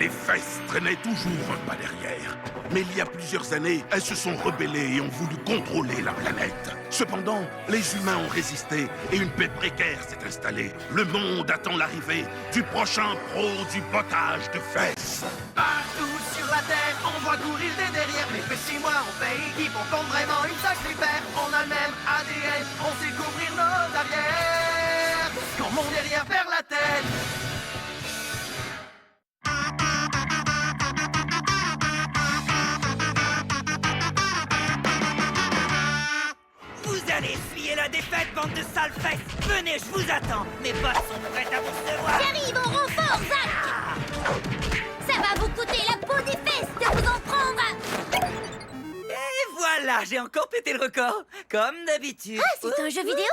Les fesses traînaient toujours un pas derrière. Mais il y a plusieurs années, elles se sont rebellées et ont voulu contrôler la planète. Cependant, les humains ont résisté et une paix précaire s'est installée. Le monde attend l'arrivée du prochain pro du bottage de fesses. Partout sur la terre, on voit courir des derrières. Mais fais 6 mois, on fait équipe, on compte vraiment une sacrée paire. On a le même ADN, on sait couvrir nos arrières. Quand mon derrière perd la tête. Vous allez essuyer la défaite, bande de sales fesses. Venez, je vous attends. Mes bottes sont prêtes à vous recevoir. J'arrive au renfort, Zach. Ça va vous coûter la peau des fesses de vous en prendre. Et voilà, j'ai encore pété le record. Comme d'habitude. Ah, c'est un jeu vidéo?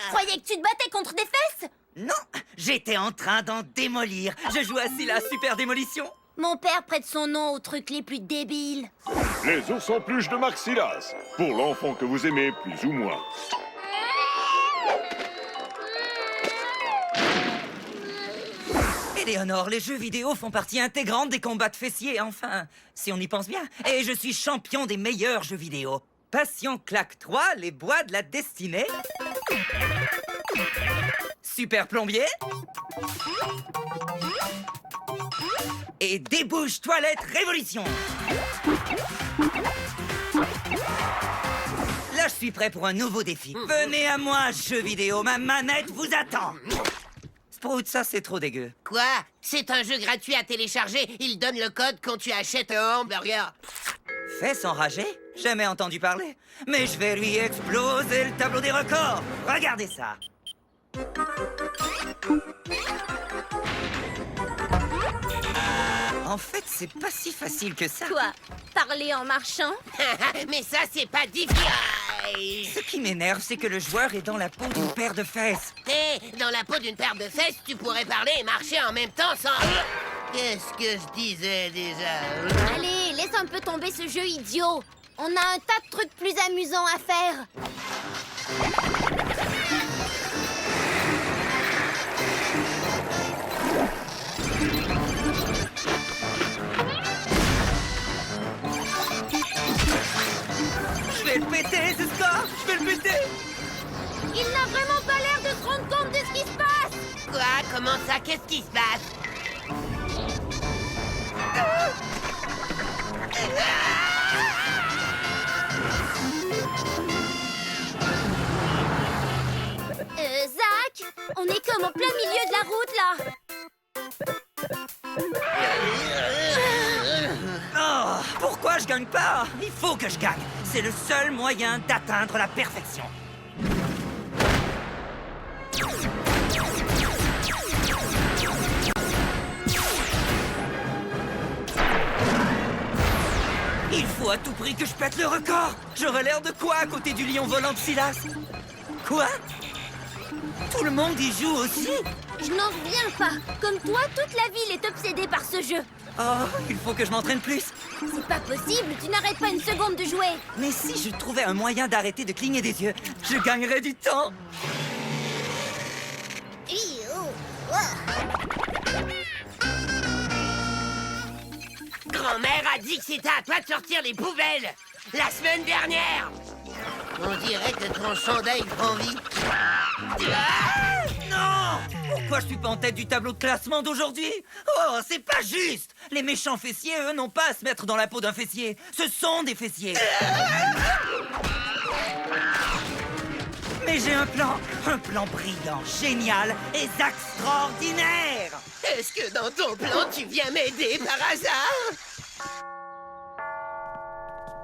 Croyais que tu te battais contre des fesses? Non, j'étais en train d'en démolir. Je joue à la super démolition. Mon père prête son nom aux trucs les plus débiles. Les ours en peluche de Maxilas. Pour l'enfant que vous aimez plus ou moins. Éléonore, les jeux vidéo font partie intégrante des combats de fessiers, enfin, si on y pense bien. Et je suis champion des meilleurs jeux vidéo. Passion Claque 3, les bois de la destinée. Super plombier. Et débouche toilette révolution. Là, je suis prêt pour un nouveau défi. Venez à moi, jeux vidéo, ma manette vous attend. Sprout, ça c'est trop dégueu. Quoi? C'est un jeu gratuit à télécharger. Il donne le code quand tu achètes un hamburger. Fesses enragées? Jamais entendu parler. Mais je vais lui exploser le tableau des records. Regardez ça. En fait, c'est pas si facile que ça. Quoi? Parler en marchant? Mais ça, c'est pas difficile. Ce qui m'énerve, c'est que le joueur est dans la peau d'une paire de fesses. Hé, dans la peau d'une paire de fesses, tu pourrais parler et marcher en même temps sans... Qu'est-ce que je disais déjà? Allez, laisse un peu tomber ce jeu idiot. On a un tas de trucs plus amusants à faire. Je vais le péter, ce score. Je vais le péter. Il n'a vraiment pas l'air de se rendre compte de ce qui se passe. Quoi? Comment ça? Qu'est-ce qui se passe? Zach, on est comme en plein milieu de la route, là. Oh, pourquoi je gagne pas? Il faut que je gagne. C'est le seul moyen d'atteindre la perfection. Il faut à tout prix que je pète le record. J'aurais l'air de quoi à côté du lion volant de Silas? Quoi? Tout le monde y joue aussi? Je n'en reviens pas. Comme toi, toute la ville est obsédée par ce jeu. Oh, il faut que je m'entraîne plus. C'est pas possible, tu n'arrêtes pas une seconde de jouer. Mais si je trouvais un moyen d'arrêter de cligner des yeux, je gagnerais du temps. Grand-mère a dit que c'était à toi de sortir les poubelles. La semaine dernière. On dirait que ton chandail prend vie. Ah! Non! Pourquoi je suis pas en tête du tableau de classement d'aujourd'hui? Oh, c'est pas juste! Les méchants fessiers, eux, n'ont pas à se mettre dans la peau d'un fessier. Ce sont des fessiers. Mais j'ai un plan brillant, génial et extraordinaire! Est-ce que dans ton plan, tu viens m'aider par hasard?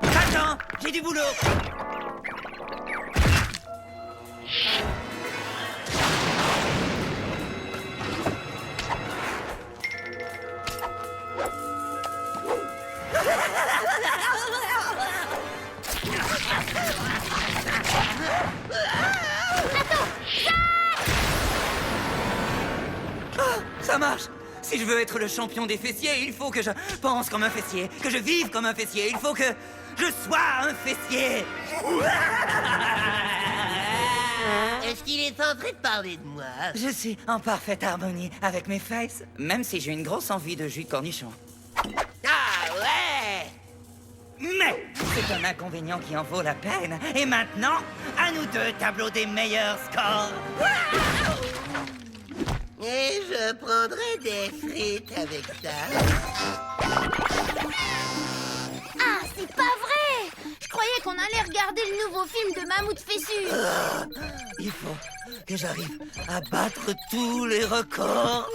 Attends, j'ai du boulot! Ça marche! Si je veux être le champion des fessiers, il faut que je pense comme un fessier, que je vive comme un fessier, il faut que je sois un fessier! Est-ce qu'il est en train de parler de moi? Je suis en parfaite harmonie avec mes fesses, même si j'ai une grosse envie de jus de cornichon. Mais c'est un inconvénient qui en vaut la peine. Et maintenant, à nous deux, tableau des meilleurs scores. Et je prendrai des frites avec ça. Ah, c'est pas vrai! Je croyais qu'on allait regarder le nouveau film de Mammouth Fessu. Il faut que j'arrive à battre tous les records.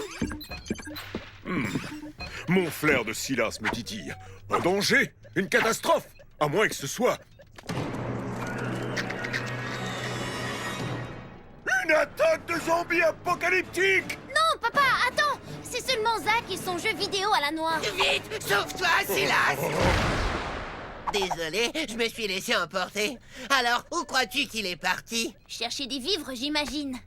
Mon flair de Silas me titille. Un danger, une catastrophe, à moins que ce soit... une attaque de zombies apocalyptiques! Non, papa, attends! C'est seulement Zach et son jeu vidéo à la noire. Vite, sauve-toi, Silas! Désolé, je me suis laissé emporter. Alors, où crois-tu qu'il est parti? Chercher des vivres, j'imagine.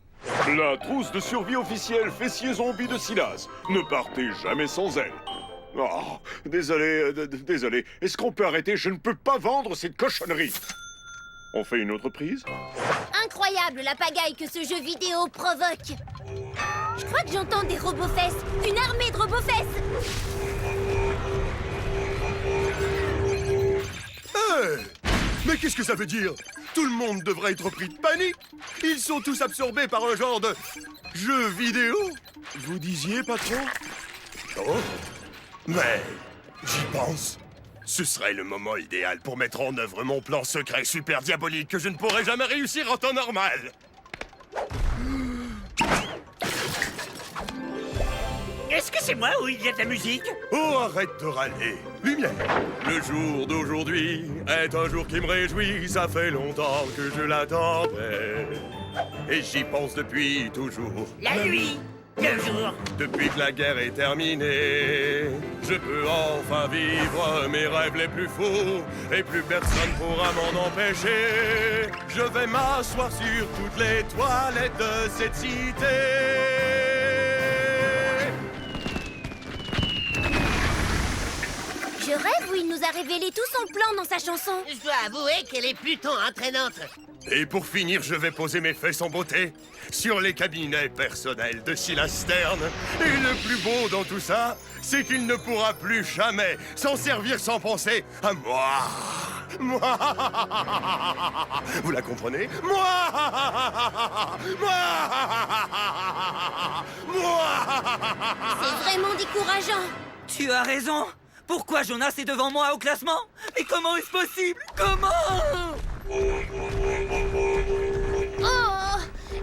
La trousse de survie officielle fessier zombie de Silas. Ne partez jamais sans elle. Oh, désolé, désolé. Est-ce qu'on peut arrêter? Je ne peux pas vendre cette cochonnerie. On fait une autre prise? Incroyable la pagaille que ce jeu vidéo provoque. Je crois que j'entends des robots-fesses. Une armée de robots-fesses. Hey! Mais qu'est-ce que ça veut dire? Tout le monde devrait être pris de panique. Ils sont tous absorbés par un genre de jeu vidéo. Vous disiez, patron? Oh, mais j'y pense. Ce serait le moment idéal pour mettre en œuvre mon plan secret super diabolique que je ne pourrais jamais réussir en temps normal. Est-ce que c'est moi ou il y a de la musique? Oh, arrête de râler. Lumière. Le jour d'aujourd'hui est un jour qui me réjouit. Ça fait longtemps que je l'attendais. Et j'y pense depuis toujours. La nuit, le jour. Depuis que la guerre est terminée, je peux enfin vivre mes rêves les plus fous. Et plus personne pourra m'en empêcher. Je vais m'asseoir sur toutes les toilettes de cette cité. Je rêve où il nous a révélé tout son plan dans sa chanson. Je dois avouer qu'elle est plutôt entraînante. Et pour finir, je vais poser mes fesses en beauté sur les cabinets personnels de Silas Stern. Et le plus beau dans tout ça, c'est qu'il ne pourra plus jamais s'en servir sans penser à moi. Moi. Vous la comprenez? Moi. C'est vraiment décourageant. Tu as raison. Pourquoi Jonas est devant moi au classement? Mais comment est-ce possible? Comment? Oh,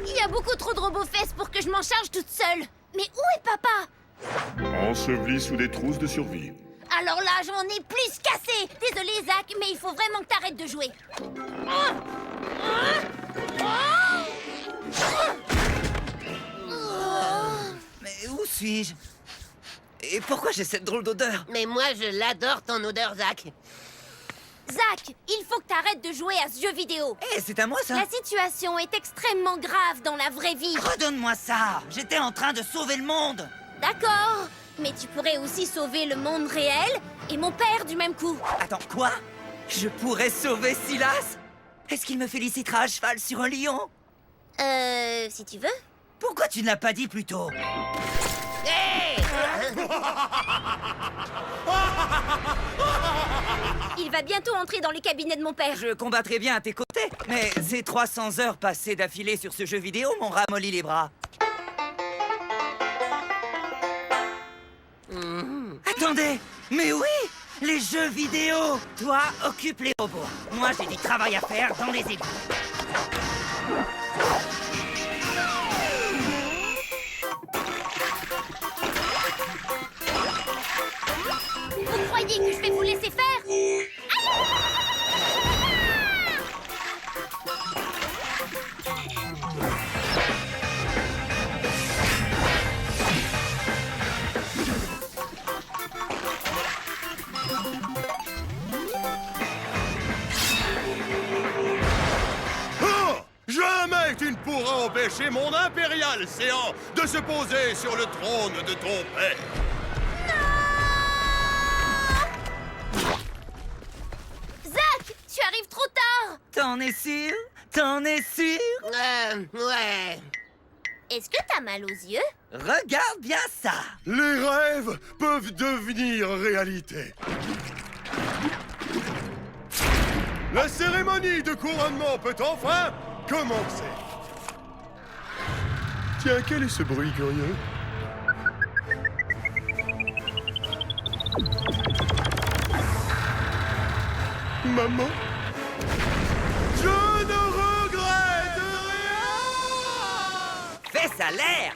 il y a beaucoup trop de robots-fesses pour que je m'en charge toute seule. Mais où est papa? Enseveli sous des trousses de survie. Alors là, j'en ai plus qu'assez. Désolé, Zach, mais il faut vraiment que t'arrêtes de jouer. Mais où suis-je? Et pourquoi j'ai cette drôle d'odeur? Mais moi, je l'adore, ton odeur, Zach. Zach, il faut que t'arrêtes de jouer à ce jeu vidéo. Eh, c'est à moi ça? La situation est extrêmement grave dans la vraie vie. Redonne-moi ça. J'étais en train de sauver le monde. D'accord, mais tu pourrais aussi sauver le monde réel et mon père du même coup. Attends, quoi? Je pourrais sauver Silas? Est-ce qu'il me félicitera à cheval sur un lion? Si tu veux. Pourquoi tu ne l'as pas dit plus tôt? Hey! Il va bientôt entrer dans les cabinets de mon père. Je combattrai bien à tes côtés, mais ces 300 heures passées d'affilée sur ce jeu vidéo m'ont ramolli les bras. Attendez, mais oui, les jeux vidéo. Toi, occupe les robots. Moi, j'ai du travail à faire dans les égouts. Vous croyez que je vais vous laisser faire? Oh! Jamais tu ne pourras empêcher mon impérial séant de se poser sur le trône de ton père. Zach, tu arrives trop tard. T'en es sûr? T'en es sûr? Ouais. Est-ce que t'as mal aux yeux? Regarde bien ça. Les rêves peuvent devenir réalité. La cérémonie de couronnement peut enfin commencer. Tiens, quel est ce bruit curieux? Maman? Je ne regrette rien! Fais ça l'air!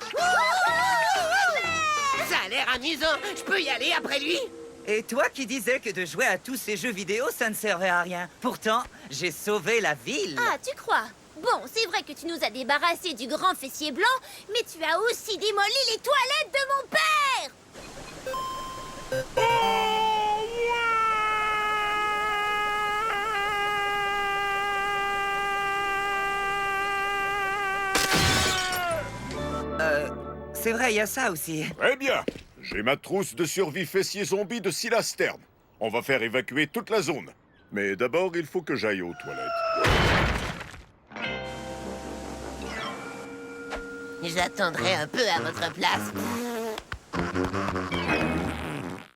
Ça a l'air amusant. Je peux y aller après lui? Et toi qui disais que de jouer à tous ces jeux vidéo, ça ne servait à rien. Pourtant, j'ai sauvé la ville. Ah, tu crois? Bon, c'est vrai que tu nous as débarrassés du grand fessier blanc, mais tu as aussi démoli les toilettes de mon père! C'est vrai, il y a ça aussi. Très bien. J'ai ma trousse de survie fessier zombie de Silas Stern. On va faire évacuer toute la zone. Mais d'abord, il faut que j'aille aux toilettes. J'attendrai un peu à votre place.